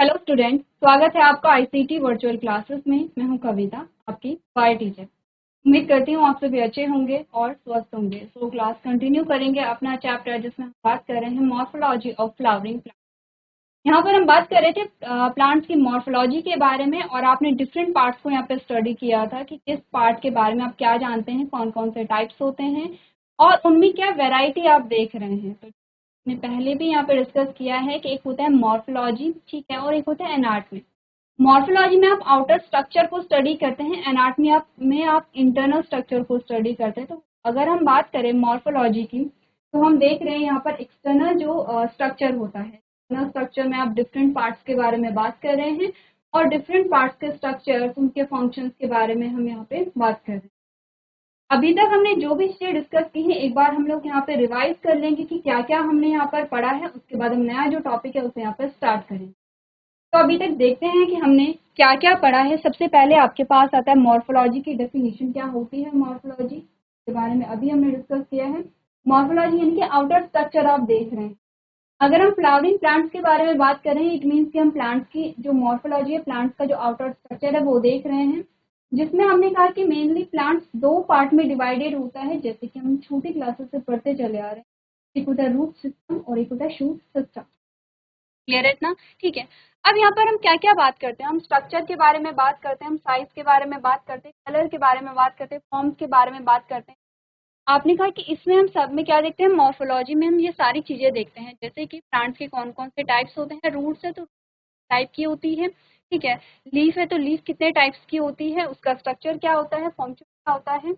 Hello student, स्वागत है आपका आईसीटी वर्चुअल क्लासेस में। मैं हूं कविता, आपकी बायो टीचर। उम्मीद करती हूं आप सभी अच्छे होंगे और स्वस्थ होंगे। सो क्लास कंटिन्यू करेंगे अपना चैप्टर जिसमें हम बात कर रहे हैं मॉर्फोलॉजी ऑफ फ्लावरिंग प्लांट। यहाँ पर हम बात कर रहे थे प्लांट्स की मॉर्फोलॉजी के बारे में, और आपने डिफरेंट पार्ट्स को यहाँ पे स्टडी किया था कि किस पार्ट के बारे में आप क्या जानते हैं, कौन कौन से टाइप्स होते हैं और उनमें क्या वैरायटी आप देख रहे हैं। तो हमने पहले भी यहाँ पे डिस्कस किया है कि एक होता है मॉर्फोलॉजी, ठीक है, और एक होता है एनाटॉमी। मॉर्फोलॉजी में आप आउटर स्ट्रक्चर को स्टडी करते हैं, एनाटॉमी में आप इंटरनल स्ट्रक्चर को स्टडी करते हैं। तो अगर हम बात करें मॉर्फोलॉजी की, तो हम देख रहे हैं यहाँ पर एक्सटर्नल जो स्ट्रक्चर होता है, एक्सटर्नल स्ट्रक्चर में आप डिफरेंट पार्ट्स के बारे में बात कर रहे हैं, और डिफरेंट पार्ट्स के स्ट्रक्चर, उनके फंक्शंस के बारे में हम यहाँ पे बात कर रहे हैं। अभी तक हमने जो भी चीज़ें डिस्कस की है, एक बार हम लोग यहाँ पे रिवाइज कर लेंगे कि क्या क्या हमने यहाँ पर पढ़ा है। उसके बाद हम नया जो टॉपिक है उसे यहाँ पर स्टार्ट करेंगे। तो अभी तक देखते हैं कि हमने क्या क्या पढ़ा है। सबसे पहले आपके पास आता है मॉर्फोलॉजी की डेफिनेशन क्या होती है। मॉर्फोलॉजी के बारे में अभी हमने डिस्कस किया है। मॉर्फोलॉजी यानी कि आउटर स्ट्रक्चर आप देख रहे हैं। अगर हम फ्लावरिंग प्लांट्स के बारे में बात करें, इट मीन्स कि हम प्लांट्स की जो मॉर्फोलॉजी है, प्लांट्स का जो आउटर स्ट्रक्चर है वो देख रहे हैं, जिसमें हमने कहा कि मेनली प्लांट्स दो पार्ट में डिवाइडेड होता है, जैसे कि हम छोटी क्लासेस से पढ़ते चले आ रहे हैं। एक होता है रूट सिस्टम और एक होता है शूट सिस्टम। क्लियर है इतना? ठीक है। अब यहाँ पर हम क्या क्या बात करते हैं, हम स्ट्रक्चर के बारे में बात करते हैं, हम साइज के बारे में बात करते हैं, कलर के बारे में बात करते हैं, फॉर्म्स के बारे में बात करते हैं। आपने कहा कि इसमें हम सब में क्या देखते हैं, मॉर्फोलॉजी में हम ये सारी चीजें देखते हैं, जैसे कि प्लांट्स के कौन कौन से टाइप्स होते हैं। रूट्स है तो टाइप की होती है, ठीक है। लीफ है तो लीफ कितने टाइप्स की होती है, उसका स्ट्रक्चर क्या होता है, फंक्शन क्या होता है,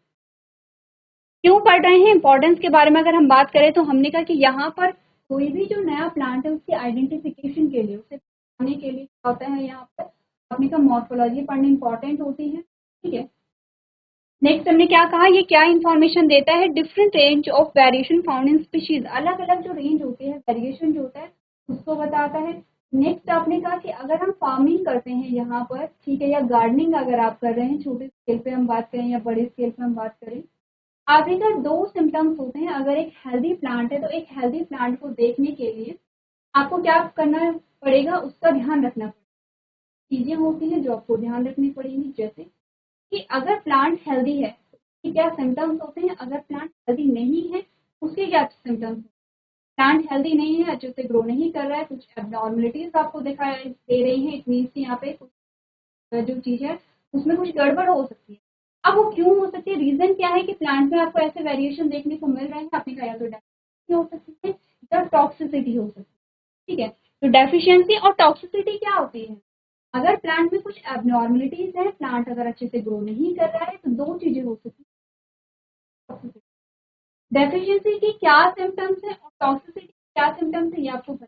क्यों पढ़ रहे हैं, इंपॉर्टेंस के बारे में अगर हम बात करें तो हमने कहा कि यहाँ पर कोई भी जो नया प्लांट है उसकी आइडेंटिफिकेशन के लिए, उसे पढ़ने के लिए क्या होता है, यहाँ पर आपने कहा मॉर्फोलॉजी पढ़नी इंपॉर्टेंट होती है, ठीक है। नेक्स्ट हमने क्या कहा, ये क्या इंफॉर्मेशन देता है, different range of variation found in species, अलग अलग जो रेंज होती है, वेरिएशन जो होता है उसको बताता है। नेक्स्ट आपने कहा कि अगर हम फार्मिंग करते हैं यहाँ पर, ठीक है, या गार्डनिंग अगर आप कर रहे हैं, छोटे स्केल पे हम बात करें या बड़े स्केल पे हम बात करें, आगे का दो सिम्टम्स होते हैं। अगर एक हेल्दी प्लांट है तो एक हेल्दी प्लांट को देखने के लिए आपको क्या करना पड़ेगा, उसका ध्यान रखना पड़ेगा। चीजें होती हैं जो आपको ध्यान रखनी पड़ेगी, जैसे कि अगर प्लांट हेल्दी है उसके क्या सिम्टम्स होते हैं, अगर प्लांट हेल्दी नहीं है उसके क्या सिम्टम्स। प्लांट हेल्दी नहीं है, अच्छे से ग्रो नहीं कर रहा है, कुछ एबनॉर्मलिटीज आपको दिखाई दे रही है, इट मीन्स कि यहाँ पे कुछ जो चीज है उसमें कुछ गड़बड़ हो सकती है। अब वो क्यों हो सकती है, रीजन क्या है कि प्लांट में आपको ऐसे वेरिएशन देखने को मिल रहे हैं। आपने कहा या तो डेफिशिएंसी हो सकती है या टॉक्सिसिटी हो सकती है, ठीक है। तो डेफिशिएंसी और टॉक्सिसिटी क्या होती है, अगर प्लांट में कुछ एबनॉर्मलिटीज है, प्लांट अगर अच्छे से ग्रो नहीं कर रहा है, तो दो चीजें हो सकती है। डेफिशिएंसी की क्या सिम्टम्स है और टॉक्सिसिटी क्या सिम्टम्स है, ये आपको बता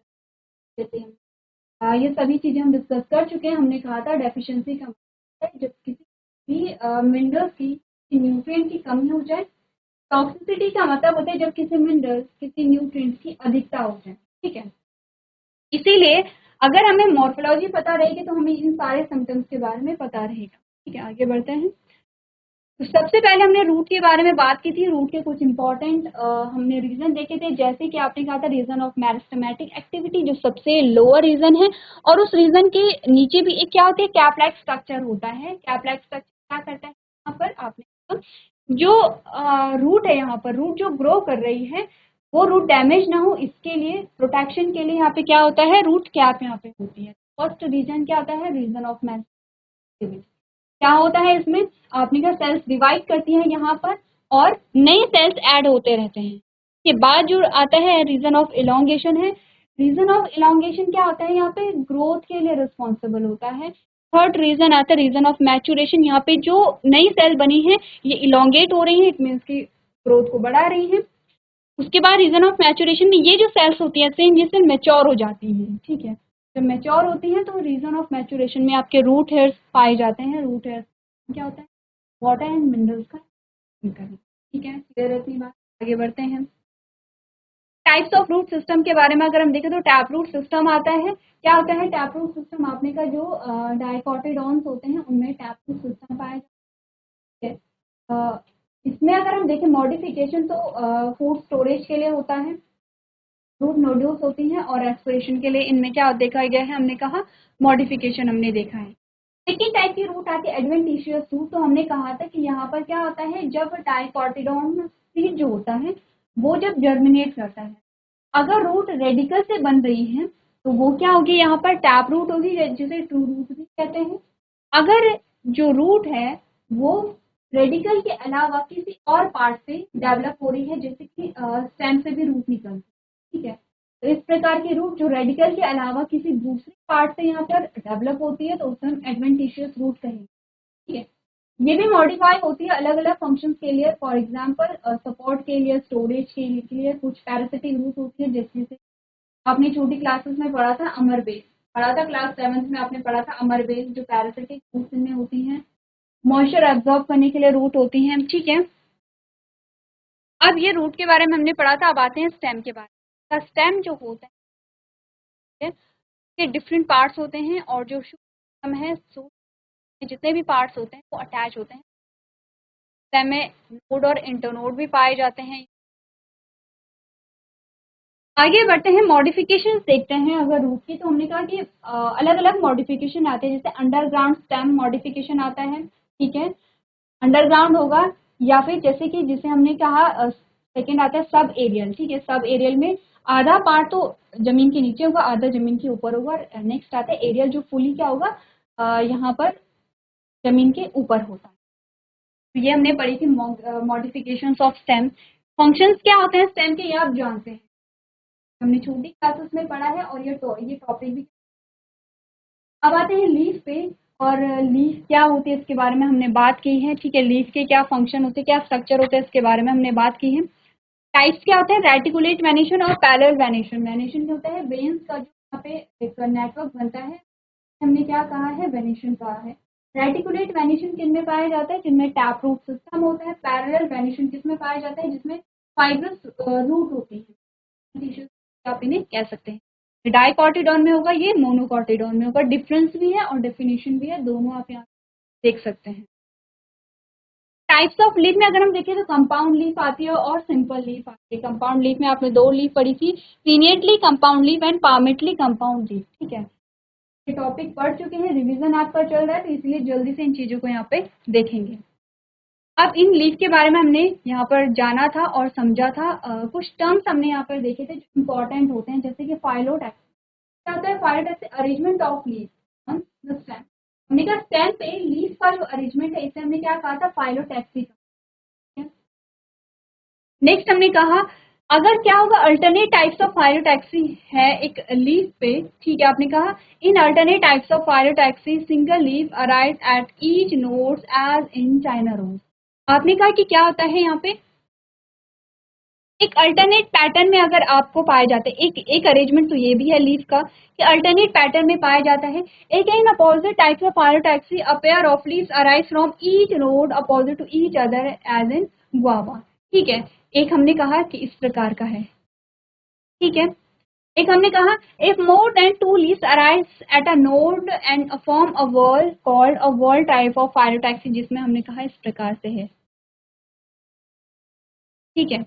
देते हैं। ये सभी चीजें हम डिस्कस कर चुके हैं। हमने कहा था डेफिशिएंसी का मतलब है जब किसी भी मिनरल्स की, न्यूट्रिएंट की कमी हो जाए। टॉक्सिसिटी का मतलब होता है जब किसी मिनरल, किसी न्यूट्रिएंट की अधिकता हो जाए, ठीक है। इसीलिए अगर हमें मॉर्फोलॉजी पता रहेगी तो हमें इन सारे सिम्टम्स के बारे में पता रहेगा, ठीक है। आगे बढ़ते हैं। तो सबसे पहले हमने रूट के बारे में बात की थी। रूट के कुछ इंपॉर्टेंट हमने रीजन देखे थे, जैसे कि आपने कहा था रीजन ऑफ मेरिस्टेमेटिक एक्टिविटी, जो सबसे लोअर रीजन है, और उस रीजन के नीचे भी एक क्या होती है, कैप लाइक स्ट्रक्चर होता है। कैप लाइक स्ट्रक्चर क्या करता है, यहाँ पर आपने कहा जो रूट है, यहाँ पर रूट जो ग्रो कर रही है वो रूट डैमेज ना हो, इसके लिए प्रोटेक्शन के लिए यहाँ पे क्या होता है, रूट कैप यहाँ पे होती है। फर्स्ट रीजन क्या होता है, रीजन ऑफ मेरिस्टेमेटिक। क्या होता है इसमें, आपने कहा सेल्स डिवाइड करती है यहाँ पर और नए सेल्स ऐड होते रहते हैं। के बाद जो आता है रीजन ऑफ इलोंगेशन है। रीजन ऑफ इलोंगेशन क्या होता है, यहाँ पे ग्रोथ के लिए रिस्पॉन्सिबल होता है। थर्ड रीजन आता है रीजन ऑफ मैचुरेशन। यहाँ पे जो नई सेल बनी है ये इलोंगेट हो रही है, इट मीन्स की ग्रोथ को बढ़ा रही है। उसके बाद रीजन ऑफ मैचुरेशन में ये जो सेल्स होती है सेम ये सेल मैच्योर हो जाती हैं, ठीक है। जब मैच्योर होती हैं तो रीजन ऑफ मैचुरेशन में आपके रूट हेयर्स पाए जाते हैं। रूट हेयर्स क्या होता है, वाटर एंड मिनरल्स का करना, ठीक है। क्लियर है इतनी बात? आगे बढ़ते हैं। टाइप्स ऑफ रूट सिस्टम के बारे में अगर हम देखें तो टैप रूट सिस्टम आता है। क्या होता है टैप रूट सिस्टम, आपने का जो डाइकोटिडोन्स होते हैं उनमें टैप रूट सिस्टम पाया जाता है। इसमें अगर हम देखें मॉडिफिकेशन तो फूड स्टोरेज के लिए होता है, रूट नोड्यूल्स होती हैं और एस्पिरेशन के लिए इनमें क्या देखा गया है, हमने कहा मॉडिफिकेशन हमने देखा है। सेकेंड टाइप की रूट आती है एडवेंटिशियस रूट। तो हमने कहा था कि यहाँ पर क्या होता है, जब डाइकोटिलडोन सीड जो होता है वो जब जर्मिनेट करता है, अगर रूट रेडिकल से बन रही है तो वो क्या होगी, यहाँ पर टैप रूट होगी जिसे ट्रू रूट भी कहते हैं। अगर जो रूट है वो रेडिकल के अलावा किसी और पार्ट से डेवलप हो रही है, जैसे कि स्टेम से भी रूट निकलती है, ठीक है। तो इस प्रकार की रूट जो रेडिकल के अलावा किसी दूसरे पार्ट से यहाँ पर डेवलप होती है तो उसे हम एडवेंटिशियस रूट कहेंगे, ठीक है। ये भी मॉडिफाई होती है अलग अलग फंक्शंस के लिए, फॉर एग्जांपल सपोर्ट के लिए, स्टोरेज के लिए कुछ पैरासिटिक रूट होती है, जैसे आपने छोटी क्लासेस में पढ़ा था अमर बेस, पढ़ा था क्लास 7th में आपने पढ़ा था अमर बेस, जो पैरासिटिक रूट्स में होती हैं, मॉइस्चर एब्जॉर्ब करने के लिए रूट होती हैं, ठीक है। अब ये रूट के बारे में हमने पढ़ा था, अब आते हैं स्टेम के बारे में। स्टेम जो होता है ये डिफरेंट पार्ट्स होते हैं और जो स्टेम है सो जितने भी पार्ट्स होते हैं वो अटैच होते हैं। स्टेम में नोड और इंटरनोड भी पाए जाते हैं। आगे बढ़ते हैं, मॉडिफिकेशन देखते हैं अगर रूट की। तो हमने कहा कि अलग अलग मॉडिफिकेशन आते हैं, जैसे अंडरग्राउंड स्टेम मॉडिफिकेशन आता है, ठीक है, अंडरग्राउंड होगा, या फिर जैसे कि जिसे हमने कहा सेकेंड आता है सब एरियल, ठीक है। सब एरियल में आधा पार्ट तो जमीन के नीचे होगा, आधा जमीन के ऊपर होगा। नेक्स्ट आता है एरियल, जो फुली क्या होगा, यहाँ पर जमीन के ऊपर होता है। तो ये हमने पढ़ी थी मॉडिफिकेशन ऑफ स्टेम। फंक्शंस क्या होते हैं स्टेम के, ये आप जानते हैं, हमने छोटी क्लासेस में पढ़ा है और ये टॉपिक भी। अब आते हैं लीफ पे, और लीफ क्या होती है इसके बारे में हमने बात की है, ठीक है। लीफ के क्या फंक्शन होते हैं, क्या स्ट्रक्चर होते हैं, इसके बारे में हमने बात की है। टाइप्स क्या होते हैं, रेटिकुलेट वेनेशन और पैरेलल वेनेशन। वेनेशन क्या होता है, वेन्स का जो यहाँ पे एक नेटवर्क बनता है, हमने क्या कहा है, वेनेशन कहा है। रेटिकुलेट वेनेशन किन में पाया जाता है, जिनमें टैप रूट सिस्टम होता है। पैरेलल वेनेशन किस में पाया जाता है, जिसमें फाइब्रस रूट होती है, आप इन्हें कह सकते हैं। डाइकोटिडोन में होगा, ये मोनोकोटिडोन में होगा। डिफरेंस भी है और डेफिनेशन भी है, दोनों आप यहाँ देख सकते हैं। टाइप्स ऑफ लीफ में अगर हम देखें तो कंपाउंड लीफ आती है और सिंपल लीफ आती है। कंपाउंड लीफ में आपने दो लीफ पढ़ी थी, pinnately compound leaf and palmately compound leaf, ठीक है। ये टॉपिक पढ़ चुके हैं, रिवीजन आपका चल रहा है, तो इसलिए जल्दी से इन चीजों को यहाँ पे देखेंगे। अब इन लीफ के बारे में हमने यहाँ पर जाना था और समझा था। कुछ टर्म्स हमने यहाँ पर देखे थे जो इम्पोर्टेंट होते हैं, जैसे कि फाइलोटैक्सी। क्या होता है phyllotaxy, arrangement of leaf on the stem. हमने कहा स्टेम पे लीफ का जो अरेंजमेंट है, इसे हमने क्या कहा था, फाइलोटैक्सी। नेक्स्ट हमने कहा अगर क्या होगा, अल्टरनेट टाइप्स ऑफ फाइलोटैक्सी है एक लीफ पे, ठीक है। आपने कहा in alternate types of phyllotaxy single leaf arise at each nodes as in China rose. आपने कहा कि क्या होता है यहाँ पे, एक अल्टरनेट पैटर्न में अगर आपको पाया जाता है, एक अरेंजमेंट तो ये भी है लीफ का कि अल्टरनेट पैटर्न में पाया जाता है। एक in opposite types of phyllotaxy a pair of leaves arise from each node opposite to each other as in guava, ठीक है। एक हमने कहा कि इस प्रकार का है, ठीक है। एक हमने कहा if more than two leaves arise at a node and form a whorl called a whorl type of phyllotaxy, जिसमें हमने कहा इस प्रकार से है, ठीक है।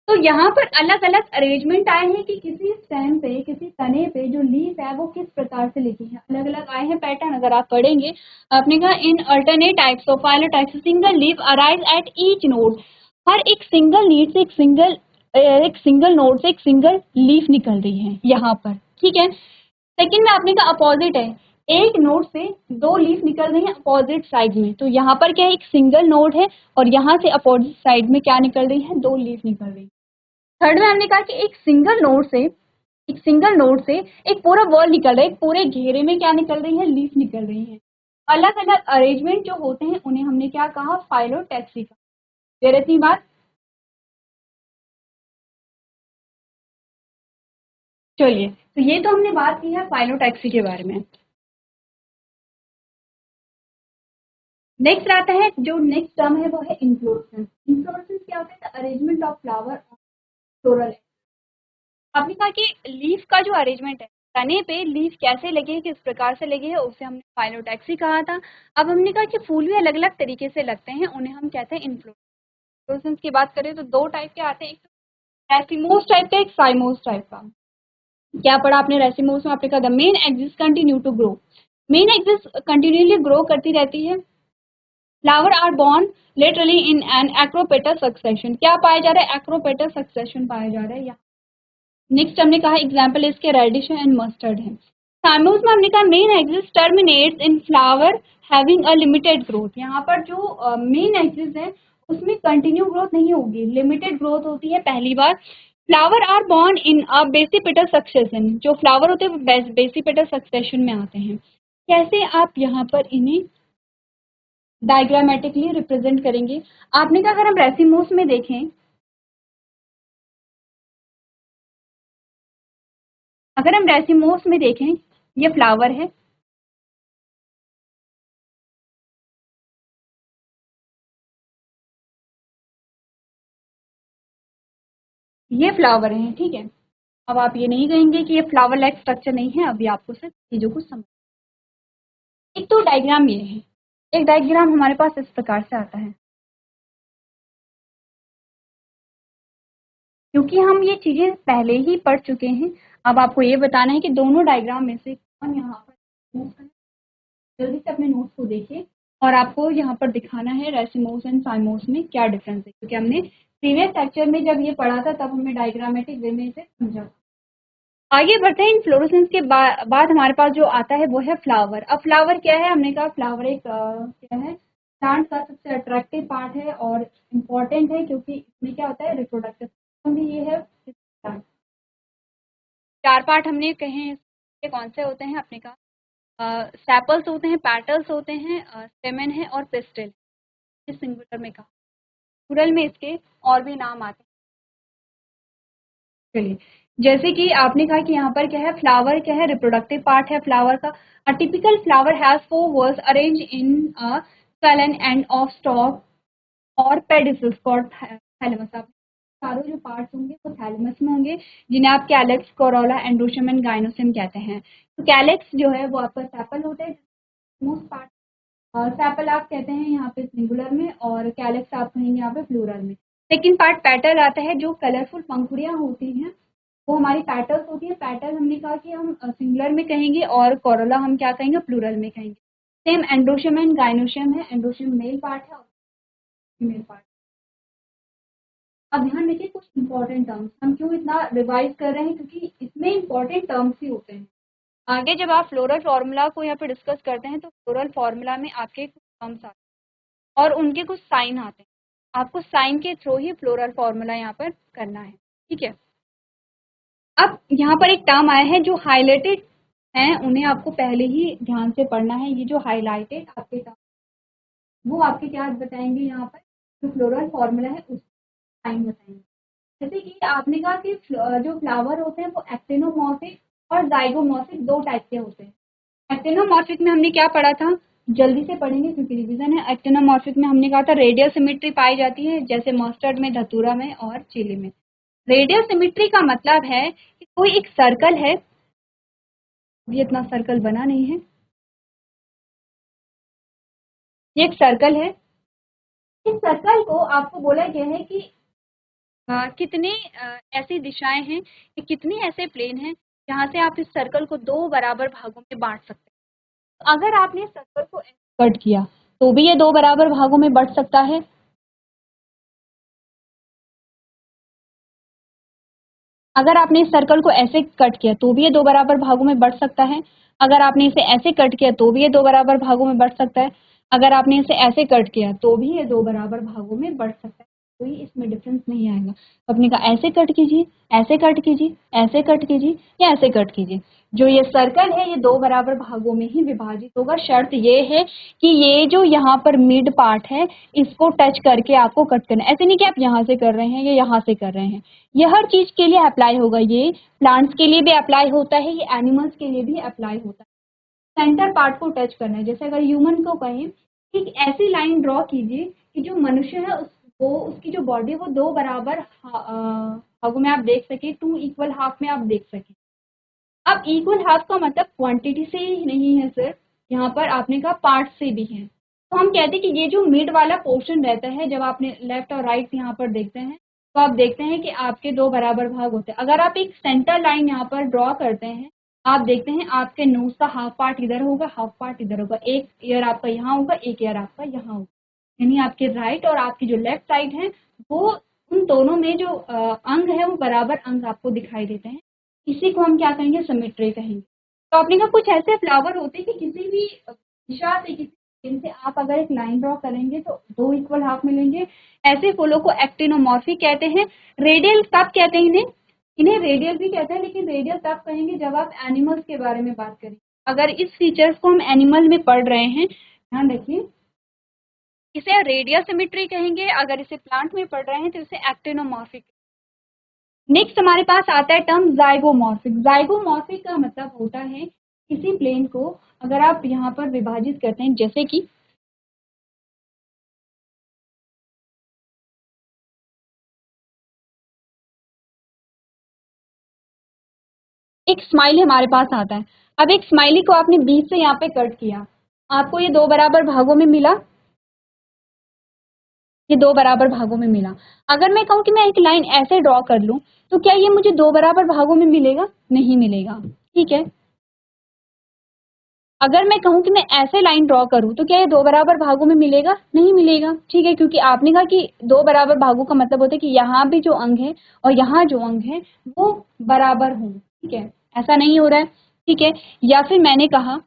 तो यहाँ पर अलग अलग अरेंजमेंट आए हैं कि किसी स्टेम पे, किसी तने पे जो लीफ है वो किस प्रकार से लिखी है, अलग अलग आए हैं पैटर्न। अगर आप पढ़ेंगे, आपने कहा in alternate types of phyllotaxy single leaf arise at each node, हर एक सिंगल लीफ से एक सिंगल नोड से एक सिंगल लीफ निकल रही है यहाँ पर, ठीक है। सेकंड में आपने कहा अपोजिट है, एक नोड से दो लीफ निकल रही है अपोजिट साइड में, तो यहाँ पर क्या है, एक सिंगल नोड है और यहाँ से अपोजिट साइड में क्या निकल रही है, दो लीफ निकल रही है। थर्ड में हमने कहा कि एक सिंगल नोड से एक पूरा वॉल निकल रहा है, एक पूरे घेरे में क्या निकल रही है, लीफ निकल रही है। अलग अलग अरेंजमेंट जो होते हैं उन्हें हमने क्या कहा, फाइलोटैक्सी का। क्लियर है इतनी बात। चलिए, तो ये तो हमने बात की है फाइलोटैक्सी के बारे में। नेक्स्ट आता है, जो नेक्स्ट टर्म है वो है इन्फ्लोरेसेंस। इन्फ्लोरेसेंस क्या होता है, अरेंजमेंट ऑफ फ्लावर फ्लोरल। आपने कहा कि लीफ का जो अरेंजमेंट है, तने पे लीफ कैसे लगे है, किस प्रकार से लगे है, उसे हमने फाइलोटैक्सी कहा था। अब हमने कहा कि फूल भी अलग अलग तरीके से लगते हैं, उन्हें हम कहते हैं इन्फ्लोरेसेंस की बात करें तो दो टाइप के आते हैं, एक रेसिमोस टाइप का, एक साइमोस टाइप का। क्या पढ़ा आपने रेसिमोस में? आपने कहा the main axis continue to grow, main axis continuously grow करती रहती है। Flower are borne literally in an acropetal succession, क्या पाया जा रहा है? एक्रोपेटल सक्सेशन पाया जा रहा है यहाँ। नेक्स्ट हमने कहा एग्जाम्पल इसके रेडिश एंड मस्टर्ड है। साइमोस में हमने कहा main axis terminates in flower having a limited growth, यहाँ पर जो मेन एक्सिस है उसमें कंटिन्यू ग्रोथ नहीं होगी, लिमिटेड ग्रोथ होती है पहली बार। Flower are born in a basipetal succession, जो फ्लावर होते हैं बेसिपेटल सक्सेशन में आते हैं। कैसे आप यहाँ पर इन्हें डायग्रामेटिकली रिप्रेजेंट करेंगे? आपने कहा अगर हम रेसिमोस में देखें, अगर हम रेसिमोस में देखें, ये फ्लावर है, ये फ्लावर है, ठीक है। अब आप ये नहीं कहेंगे कि ये फ्लावर लाइक स्ट्रक्चर नहीं है, अभी आपको सिर्फ चीजों को समझ। एक तो डायग्राम ये है, एक डायग्राम हमारे पास इस प्रकार से आता है। क्योंकि हम ये चीजें पहले ही पढ़ चुके हैं, अब आपको ये बताना है कि दोनों डायग्राम में से कौन यहाँ पर, जल्दी से अपने नोट्स को देखिए और आपको यहाँ पर दिखाना है रेसिमोस एंड साइमोस में क्या डिफरेंस है, क्योंकि हमने प्रीवियस लेक्चर में जब ये पढ़ा था तब हमने डायग्रामेटिक वे में इसे समझा। आगे बढ़ते हैं। इन्फ्लोरेसेंस के बाद हमारे पास जो आता है वो है फ्लावर। अब फ्लावर क्या है? हमने कहा फ्लावर एक क्या है, प्लांट का सबसे अट्रैक्टिव पार्ट है और इम्पॉर्टेंट है, क्योंकि इसमें क्या होता है, रिप्रोडक्टिव भी ये है। चार पार्ट हमने कहे हैं, ये कौन से होते हैं? अपने का सेपल्स होते हैं, पैटल्स होते हैं, स्टेमन है और पिस्टल, इस सिंगुलर में कहा। प्लूरल में इसके और भी नाम आते हैं। चलिए, जैसे कि आपने कहा कि यहाँ पर क्या है, फ्लावर क्या है, रिप्रोडक्टिव पार्ट है फ्लावर का। A typical flower has 4 words arrange in a Stalin end of stock और पेडिसल्स कॉल्ड थैलेमस। आप चारों जो पार्ट्स होंगे वो थैलेमस में होंगे, जिन्हें आप calyx, Corolla, androecium and gynoecium कहते हैं। तो कैलेक्स जो है वो आपका सेपल होता है, मोस्ट पार्ट। सेपल आप कहते हैं यहाँ पे सिंगुलर में, और कैलेक्स आप कहेंगे यहाँ पे प्लूरल में। सेकंड पार्ट पेटल आता है, जो कलरफुल पंखुड़ियाँ होती हैं वो हमारी पेटल्स होती है। पेटल हमने कहा कि हम सिंगुलर में कहेंगे, और कोरोला हम क्या कहेंगे, प्लूरल में कहेंगे। सेम एंड्रोशियम एंड गाइनोशियम है, एंड्रोशियम मेल पार्ट है और फीमेल पार्ट। अब ध्यान रखिए कुछ इंपॉर्टेंट टर्म्स, हम क्यों इतना रिवाइज कर रहे हैं, क्योंकि इसमें इंपॉर्टेंट टर्म्स ही होते हैं। आगे जब आप फ्लोरल फार्मूला को यहाँ पे डिस्कस करते हैं तो फ्लोरल फार्मूला में आपके कुछ टर्म्स आते हैं और उनके कुछ साइन आते हैं। आपको साइन के थ्रू ही फ्लोरल फार्मूला यहाँ पर करना है, ठीक है। अब यहाँ पर एक टर्म आया है जो हाईलाइटेड है, उन्हें आपको पहले ही ध्यान से पढ़ना है। ये जो हाईलाइटेड आपके टर्म, वो आपके क्या बताएंगे, यहाँ पर जो फ्लोरल फार्मूला है उस साइन बताएंगे। जैसे कि आपने कहा कि जो फ्लावर होते हैं वो एक्टिनोमॉर्फिक और जाइगोमॉर्फिक दो टाइप के होते हैं। एक्टिनोमॉर्फिक में हमने क्या पढ़ा था, जल्दी से पढ़ेंगे क्योंकि रिवीजन है। एक्टिनोमॉर्फिक में हमने कहा था रेडियल सिमेट्री पाई जाती है, जैसे मस्टर्ड में, धतूरा में और चिली में। रेडियल सिमेट्री का मतलब है कि कोई एक सर्कल है, ये इतना सर्कल बना नहीं है, ये एक सर्कल है। इस सर्कल को आपको बोला गया है कि कितने ऐसी दिशाएं हैं कि कितने ऐसे प्लेन हैं जहां से आप इस सर्कल को दो बराबर भागों में बांट सकते हैं। तो अगर आपने सर्कल को कट किया तो भी ये दो बराबर भागों में बढ़ सकता है। अगर आपने इस सर्कल को ऐसे कट किया तो भी ये दो बराबर भागों में बढ़ सकता है। अगर आपने इसे ऐसे कट किया तो भी ये दो बराबर भागों में बढ़ सकता है। अगर आपने इसे ऐसे कट किया तो भी ये दो बराबर भागों में बढ़ सकता है, कोई इसमें डिफरेंस नहीं आएगा। अपने का ऐसे कट कीजिए, ऐसे कट कीजिए, ऐसे कट कीजिए या ऐसे कट कीजिए, जो ये सर्कल है ये दो बराबर भागों में ही विभाजित होगा। शर्त ये है कि ये जो यहाँ पर मिड पार्ट है इसको टच करके आपको कट करना है। ऐसे नहीं कि आप यहाँ से कर रहे हैं या यहाँ से कर रहे हैं, ये हर चीज के लिए अप्लाई होगा। ये प्लांट्स के लिए भी अप्लाई होता है, ये एनिमल्स के लिए भी अप्लाई होता है। सेंटर पार्ट को टच करना है। जैसे अगर ह्यूमन को कहें कि ऐसी लाइन ड्रॉ कीजिए कि जो मनुष्य है वो उसकी जो बॉडी है वो दो बराबर भागों में आप देख सके, 2 इक्वल हाफ में आप देख सके। अब इक्वल हाफ का मतलब क्वांटिटी से ही नहीं है सिर्फ, यहाँ पर आपने कहा पार्ट से भी है। तो हम कहते हैं कि ये जो मिड वाला पोर्शन रहता है, जब आपने लेफ्ट और राइट यहाँ पर देखते हैं तो आप देखते हैं कि आपके दो बराबर भाग होते हैं। अगर आप एक सेंटर लाइन यहाँ पर ड्रॉ करते हैं, आप देखते हैं आपके नोज का हाफ पार्ट इधर होगा, हाफ पार्ट इधर होगा, एक ईयर आपका यहाँ होगा, एक ईयर आपका यहाँ होगा, यानी आपके राइट और आपकी जो लेफ्ट साइड है वो उन दोनों में जो अंग है वो बराबर अंग आपको दिखाई देते हैं। इसी को हम क्या कहेंगे, सिमेट्री कहेंगे। तो आपने कहा कुछ ऐसे फ्लावर होते हैं कि किसी भी दिशा से, किसी इनसे आप अगर एक लाइन ड्रॉ करेंगे तो दो इक्वल हाफ मिलेंगे। ऐसे फूलों को एक्टिनोमॉर्फिक कहते हैं। रेडियल कब कहते हैं इन्हें, इन्हें रेडियल भी कहते हैं, लेकिन रेडियल तब कहेंगे जब आप एनिमल्स के बारे में बात करें। अगर इस फीचर्स को हम एनिमल में पढ़ रहे हैं, ध्यान रखिए, इसे रेडियल सिमेट्री कहेंगे। अगर इसे प्लांट में पढ़ रहे हैं तो इसे एक्टिनोमॉर्फिक। नेक्स्ट हमारे पास आता है टर्म जाइगोमॉर्फिक। जाइगोमॉर्फिक का मतलब होता है किसी प्लेन को अगर आप यहाँ पर विभाजित करते हैं, जैसे कि एक स्माइली हमारे पास आता है। अब एक स्माइली को आपने बीच से यहाँ पे कट किया, आपको ये दो बराबर भागों में मिला, ये दो बराबर भागों में मिला। अगर मैं कहूँ कि मैं एक लाइन ऐसे ड्रॉ कर लूं तो क्या ये मुझे दो बराबर भागों में मिलेगा, नहीं मिलेगा, ठीक है। अगर मैं कहूँ कि मैं ऐसे लाइन ड्रॉ करूँ तो क्या ये दो बराबर भागों में मिलेगा, नहीं मिलेगा, ठीक है, क्योंकि आपने कहा कि दो बराबर भागों का मतलब होता है कि यहाँ भी जो अंग है और यहाँ जो अंग है वो बराबर हों, ठीक है, ऐसा नहीं हो रहा है, ठीक है। या फिर मैंने कहा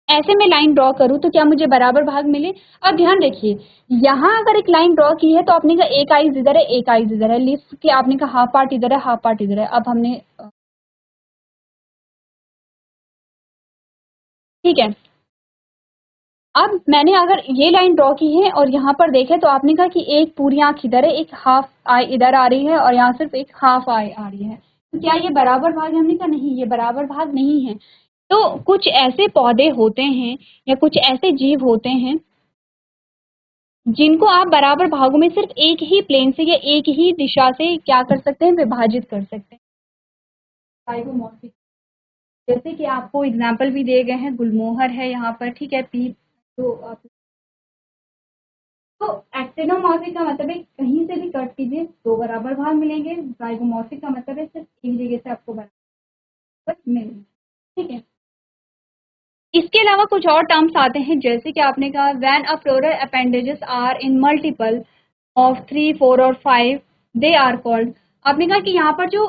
ऐसे में लाइन ड्रॉ करूँ तो क्या मुझे बराबर भाग मिले। अब ध्यान रखिए, यहाँ अगर एक लाइन ड्रॉ की है तो आपने कहा एक आइज इधर है, एक आइज इधर है, लिस्ट के आपने कहा हाफ पार्ट इधर है, हाफ पार्ट इधर है। अब हमने ठीक है, अब मैंने अगर ये लाइन ड्रॉ की है और यहाँ पर देखे तो आपने कहा कि एक पूरी आंख इधर है, एक हाफ आई इधर आ रही है और यहाँ सिर्फ एक हाफ आई आ रही है, तो क्या ये बराबर भाग है, हमने कहा नहीं, ये बराबर भाग नहीं है। तो कुछ ऐसे पौधे होते हैं या कुछ ऐसे जीव होते हैं जिनको आप बराबर भागों में सिर्फ एक ही प्लेन से या एक ही दिशा से क्या कर सकते हैं, विभाजित कर सकते हैं, जाइगोमॉर्फिक। जैसे कि आपको एग्जाम्पल भी दिए गए हैं, गुलमोहर है यहाँ पर, ठीक है, पीप, तो एक्टिनोमॉर्फिक का मतलब है कहीं से भी कट कीजिए दो बराबर भाग मिलेंगे। जाइगोमॉर्फिक का मतलब है सिर्फ एक जगह से आपको बराबर मिलेंगे, ठीक है। इसके अलावा कुछ और टर्म्स आते हैं, जैसे कि आपने कहा when a floral appendages are in multiple of 3, 4 और 5 दे आर कॉल्ड। आपने कहा कि यहाँ पर जो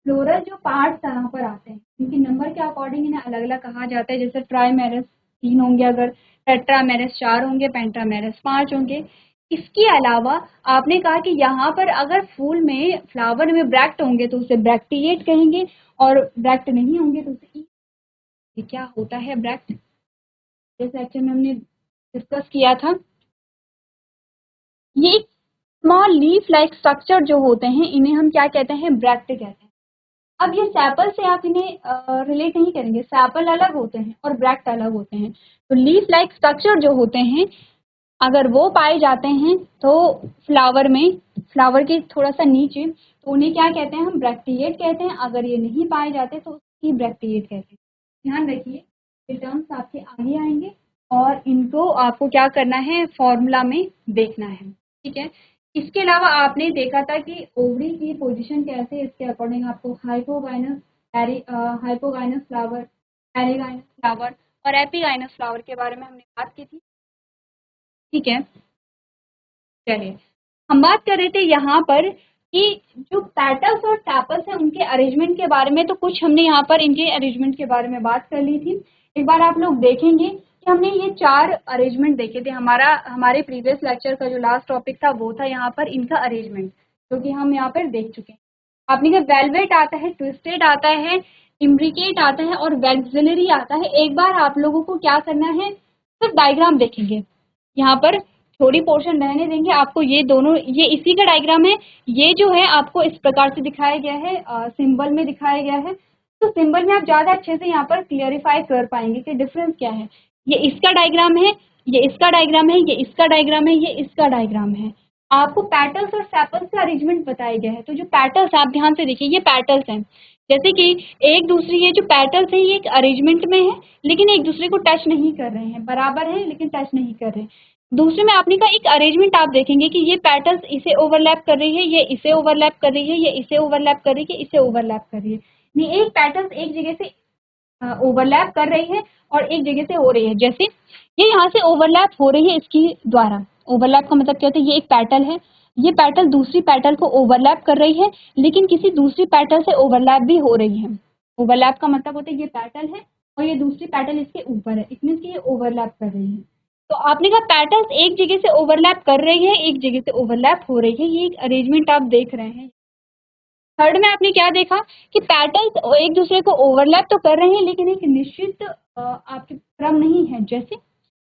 फ्लोरल जो पार्ट्स यहाँ पर आते हैं इनके नंबर के अकॉर्डिंग इन्हें अलग अलग कहा जाता है। जैसे ट्राइमेरस 3 होंगे, अगर टेट्रामेरस 4 होंगे, पेंटामेरस 5 होंगे। इसके अलावा आपने कहा कि यहाँ पर अगर फूल में, फ्लावर में ब्रैक्ट होंगे तो उसे ब्रैक्टिएट कहेंगे, और ब्रैक्ट नहीं होंगे तो उसे ये क्या होता है ब्रैक्ट, जैसे एक्चुअली में हमने डिस्कस किया था। ये स्मॉल लीफ लाइक स्ट्रक्चर जो होते हैं इन्हें हम क्या कहते हैं, ब्रैक्ट कहते हैं। अब ये सैपल से आप इन्हें रिलेट नहीं करेंगे, सैपल अलग होते हैं और ब्रैक्ट अलग होते हैं। तो लीफ लाइक स्ट्रक्चर जो होते हैं अगर वो पाए जाते हैं तो फ्लावर में, फ्लावर के थोड़ा सा नीचे, तो उन्हें क्या कहते हैं, हम ब्रैक्टिएट कहते हैं। अगर ये नहीं पाए जाते तो उसकी ब्रैक्टिएट कहते हैं। ध्यान रखिए, ये टर्म्स आपके आगे आएंगे और इनको आपको क्या करना है, फॉर्मूला में देखना है, ठीक है। इसके अलावा आपने देखा था कि ओवरी की पोजीशन कैसे, इसके अकॉर्डिंग आपको हाइपोगाइनस, हाइपोगाइनस फ्लावर, एरिगाइनस फ्लावर और एपिगाइनस फ्लावर के बारे में हमने बात की थी, ठीक है। चलिए, हम बात कर रहे थे यहाँ पर कि जो पेटल्स और टैपल्स हैं उनके अरेंजमेंट के बारे में, तो कुछ हमने यहाँ पर इनके अरेंजमेंट के बारे में बात कर ली थी। एक बार आप लोग देखेंगे कि हमने ये 4 अरेंजमेंट देखे थे। हमारे प्रीवियस लेक्चर का जो लास्ट टॉपिक था वो था यहाँ पर इनका अरेंजमेंट, जो कि हम यहाँ पर देख चुके हैं। आपने कहा वेलवेट आता है, ट्विस्टेड आता है, इम्ब्रिकेट आता है और वैक्सिलरी आता है। एक बार आप लोगों को क्या करना है, सिर्फ डायग्राम देखेंगे, यहाँ पर थोड़ी पोर्शन रहने देंगे आपको। ये दोनों, ये इसी का डायग्राम है। ये जो है आपको इस प्रकार से दिखाया गया है, सिंबल में दिखाया गया है। तो सिंबल में आप ज़्यादा अच्छे से यहाँ पर क्लियरिफाई कर पाएंगे कि डिफरेंस क्या है। ये इसका डायग्राम है, ये इसका डायग्राम है, ये इसका डायग्राम है, ये इसका डायग्राम है। आपको पैटल्स और सैपल्स का अरेंजमेंट बताया गया है। तो जो पैटल्स, आप ध्यान से देखिए, ये पैटल्स हैं, जैसे कि एक दूसरी, ये जो पैटल्स है ये एक अरेंजमेंट में है लेकिन एक दूसरे को टच नहीं कर रहे हैं, बराबर है लेकिन टच नहीं कर रहे हैं। दूसरे में आपने का एक अरेंजमेंट आप देखेंगे कि ये पेटल्स इसे ओवरलैप कर रही है, ये इसे ओवरलैप कर रही है, ये इसे ओवरलैप कर रही है, इसे ओवरलैप कर रही है। नहीं, एक पेटल्स एक जगह से ओवरलैप कर रही है और एक जगह से हो रही है। जैसे ये यहाँ से ओवरलैप हो रही है इसकी द्वारा। ओवरलैप का मतलब क्या होता है, ये एक पेटल है, ये पेटल दूसरी पेटल को ओवरलैप कर रही है, लेकिन किसी दूसरी पेटल से ओवरलैप भी हो रही है। ओवरलैप का मतलब होता है ये पेटल है और ये दूसरी पेटल इसके ऊपर है, इट मीन्स कि ये ओवरलैप कर रही है। तो आपने कहा पेटल्स एक जगह से ओवरलैप कर रही है, एक जगह से ओवरलैप हो रही है, ये एक अरेंजमेंट आप देख रहे हैं। थर्ड में आपने क्या देखा कि पेटल्स एक दूसरे को ओवरलैप तो कर रहे हैं, लेकिन एक निश्चित आपके क्रम नहीं है। जैसे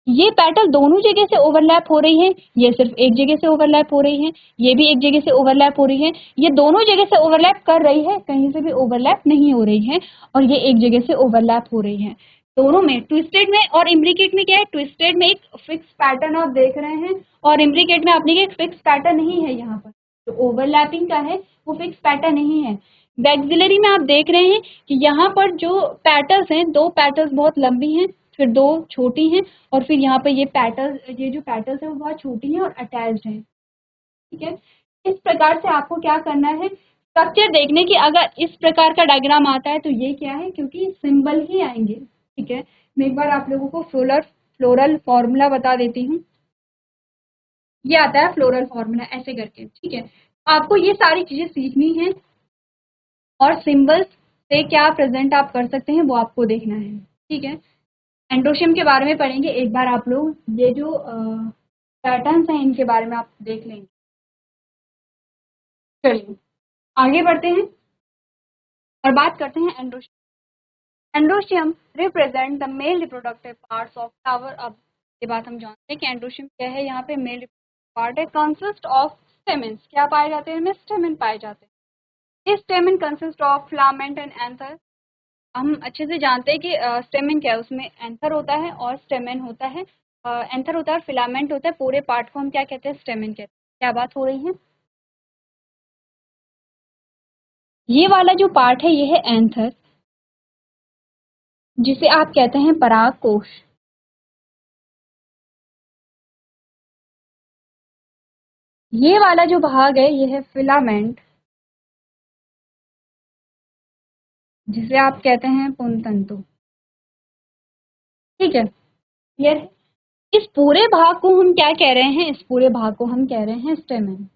ये पेटल दोनों जगह से ओवरलैप हो रही है, ये सिर्फ एक जगह से ओवरलैप हो रही है, ये भी एक जगह से ओवरलैप हो रही है, ये दोनों जगह से ओवरलैप कर रही है, कहीं से भी ओवरलैप नहीं हो रही है, और ये एक जगह से ओवरलैप हो रही है। दोनों में, ट्विस्टेड में और इम्ब्रिकेट में क्या है, ट्विस्टेड में एक फिक्स पैटर्न आप देख रहे हैं और इम्ब्रिकेट में आपने एक फिक्स पैटर्न नहीं है। यहाँ पर जो ओवरलैपिंग का है वो फिक्स पैटर्न नहीं है। वैक्सिलरी में आप देख रहे हैं कि यहाँ पर जो पैटर्न्स हैं, दो पैटर्न्स बहुत लंबी हैं, फिर दो छोटी हैं, और फिर यहाँ पे ये जो पैटर्न्स है वो बहुत छोटी हैं और अटैच्ड हैं। ठीक है, इस प्रकार से आपको क्या करना है, स्ट्रक्चर देखने की। अगर इस प्रकार का डायग्राम आता है तो ये क्या है, क्योंकि सिंबल ही आएंगे। ठीक है, मैं एक बार आप लोगों को फ्लोरल फॉर्मूला बता देती हूँ। ये आता है फ्लोरल फॉर्मूला ऐसे करके। ठीक है, आपको ये सारी चीजें सीखनी है और सिंबल्स से क्या प्रेजेंट आप कर सकते हैं वो आपको देखना है। ठीक है, एंडोशियम के बारे में पढ़ेंगे एक बार आप लोग, ये जो पैटर्न्स हैं इनके बारे में आप देख लेंगे। चलिए आगे बढ़ते हैं और बात करते हैं androecium. Androecium represent the male reproductive parts of flower. अब ये बात हम जानते हैं कि एंडोशियम क्या है, यहाँ पे मेल पार्ट है, कंसिस्ट ऑफ स्टेमेंस। क्या पाए जाते हैं, स्टेमेन पाए जाते हैं। इस stamen consist of filament and anther. हम अच्छे से जानते हैं कि स्टेमेन क्या है, उसमें एंथर होता है और स्टेमेन होता है, एंथर होता है और फिलामेंट होता है। पूरे पार्ट को हम क्या कहते हैं, स्टेमेन कहते हैं। क्या बात हो रही है, ये वाला जो पार्ट है ये है एंथर, जिसे आप कहते हैं पराग कोश। ये वाला जो भाग है ये है फिलामेंट, जिसे आप कहते हैं पुंतंतु। ठीक है, क्लियर है। इस पूरे भाग को हम क्या कह रहे हैं, इस पूरे भाग को हम कह रहे हैं स्टेमेन।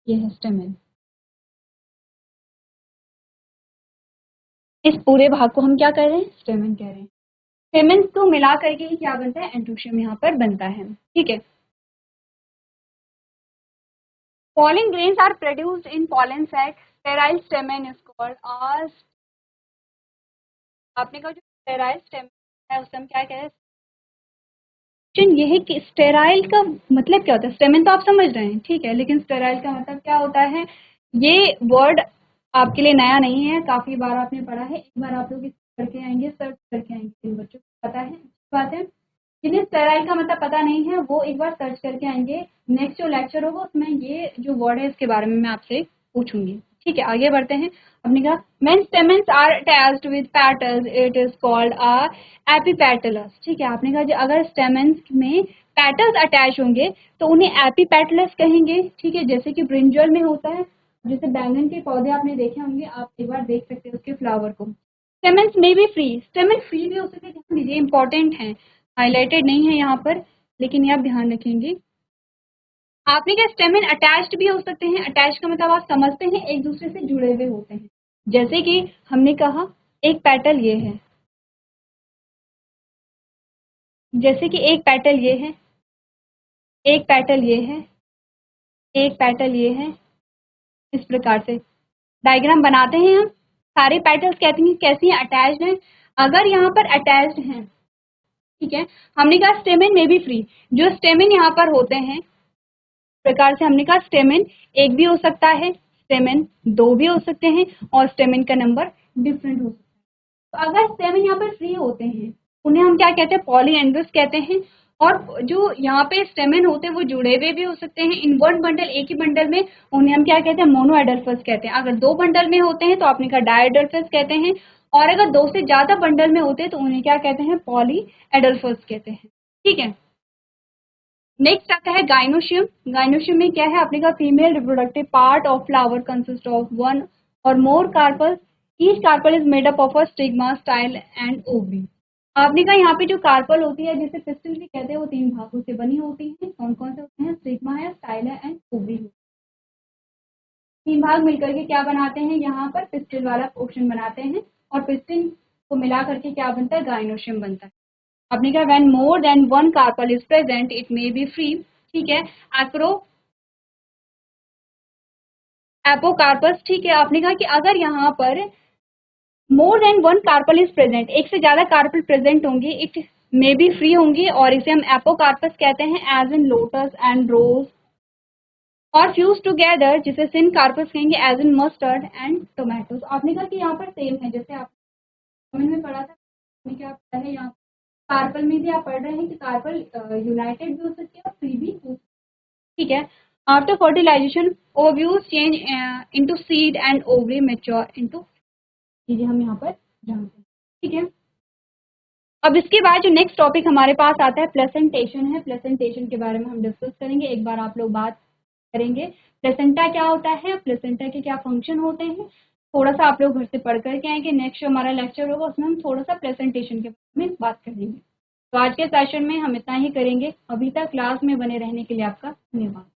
ये है स्टेमेन। इस पूरे भाग को हम क्या कह रहे हैं, स्टेमेन कह रहे हैं। स्टेमेन को मिला करके ही क्या बनता है, एंडोशियम यहाँ पर बनता है। ठीक है, pollen grains are produced in pollen sac. Sterile stamen is called as, आपने कहा जो स्टेराइल स्टेमेन है उसे हम क्या कह रहे हैं। ये है कि स्टेराइल का मतलब क्या होता है, स्टेमेन तो आप समझ रहे हैं, ठीक है, लेकिन स्टेराइल का मतलब क्या होता है, ये वर्ड आपके लिए नया नहीं है, काफी बार आपने पढ़ा है। एक बार आप लोग इसे करके आएंगे, सर्च करके आएंगे, बच्चों को पता है, बात है। जिन्हें स्टेराइल का मतलब पता नहीं है वो एक बार सर्च करके आएंगे, नेक्स्ट जो लेक्चर होगा उसमें ये जो वर्ड है इसके बारे में मैं आपसे पूछूंगी। ठीक है, आगे बढ़ते हैं। हमने कहा when stamens are attached with petals it is called a epipetalous. ठीक है, आपने कहा जो अगर स्टेमेंस में पेटल्स अटैच होंगे तो उन्हें एपीपेटलस कहेंगे। ठीक है, जैसे कि ब्रिंजल में होता है, जैसे बैंगन के पौधे आपने देखे होंगे, आप एक बार देख सकते हैं उसके फ्लावर को। स्टेमेंस में भी फ्री, स्टेमेन फ्री भी हो सकते हैं, ध्यान दीजिए इंपॉर्टेंट है, हाईलाइटेड नहीं है यहाँ पर, लेकिन ये आप ध्यान रखेंगे। आपने क्या, स्टेमेन अटैच्ड भी हो सकते हैं। अटैच का मतलब आप समझते हैं, एक दूसरे से जुड़े हुए होते हैं। जैसे कि हमने कहा एक पेटल ये है, जैसे कि एक पेटल ये है, एक पेटल ये है, एक पेटल ये है, इस प्रकार से डायग्राम बनाते हैं हम। सारे पेटल्स कहते हैं कैसी हैं, अटैच्ड हैं। अगर यहाँ पर अटैच्ड हैं, ठीक है, हमने कहा स्टेमेन में भी फ्री, जो स्टेमेन यहाँ पर होते हैं प्रकार से हमने कहा स्टेमेन एक भी हो सकता है, स्टेमेन दो भी हो सकते हैं, और स्टेमेन का नंबर डिफरेंट हो सकता है। तो अगर स्टेमेन यहाँ पर फ्री होते हैं उन्हें हम क्या कहते हैं, पॉलीएंड्रस कहते हैं। और जो यहाँ पे स्टेमेन होते हैं वो जुड़े हुए भी हो सकते हैं इन वन बंडल, एक ही बंडल में, उन्हें हम क्या कहते हैं, मोनोएडल्फस कहते हैं। अगर दो बंडल में होते हैं तो आपने कहा डायएडल्फस कहते हैं, और अगर 2 से ज़्यादा बंडल में होते हैं तो उन्हें क्या कहते हैं, पॉली एडल्फस कहते हैं। ठीक है, नेक्स्ट आता है गाइनोशियम। गाइनोशियम में क्या है, आपने कहा female reproductive part of flower consist of one और more carpel, each carpel is made up of a stigma, style and ovary. आपने कहा यहाँ पे जो कार्पल होती है जिसे पिस्टिल भी कहते हैं वो 3 भागों से बनी होती है। कौन कौन से होते हैं, स्टिग्मा है, स्टाइल है एंड ओवरी। 3 भाग मिलकर के क्या बनाते हैं, यहाँ पर पिस्टिल वाला पोर्शन बनाते हैं और पिस्टिल को मिला करके क्या बनता है, गाइनोशियम बनता है। आपने कहा when more than one carpel is present it may be free. ठीक है, एक्रो एपोकार्पस। ठीक है, आपने कहा कि अगर यहाँ पर more than one carpel is present, एक से ज्यादा कार्पल प्रेजेंट होंगे, इट मे बी फ्री होंगी और इसे हम एपोकार्पस कहते हैं, as in lotus and rose. और फ्यूज टुगेदर जिसे सिन कार्पस कहेंगे, as in mustard and tomatoes. आपने कहा कि यहाँ पर सेम है, जैसे आप कमेंट में पढ़ा था, क्या पढ़ा है यहाँ कार्पल में भी आप पढ़ रहे हैं कि कार्पल यूनाइटेड भी हो सकती है और फ्री भी हो सकती है। ठीक है, after fertilisation ovules change into seed and ovary mature into, चीजें हम यहाँ पर जानते हैं। ठीक है, अब इसके बाद जो नेक्स्ट टॉपिक हमारे पास आता है प्लेसेंटेशन है। प्लेसेंटेशन के बारे में हम डिस्कस करेंगे, एक बार आप लोग बात करेंगे प्लेसेंटा क्या होता है, प्लेसेंटा के क्या फंक्शन होते हैं, थोड़ा सा आप लोग घर से पढ़ करके आएंगे। नेक्स्ट जो हमारा लेक्चर होगा उसमें हम थोड़ा सा प्लेसेंटेशन के बारे में बात करेंगे। तो आज के सेशन में हम इतना ही करेंगे। अभी तक क्लास में बने रहने के लिए आपका धन्यवाद।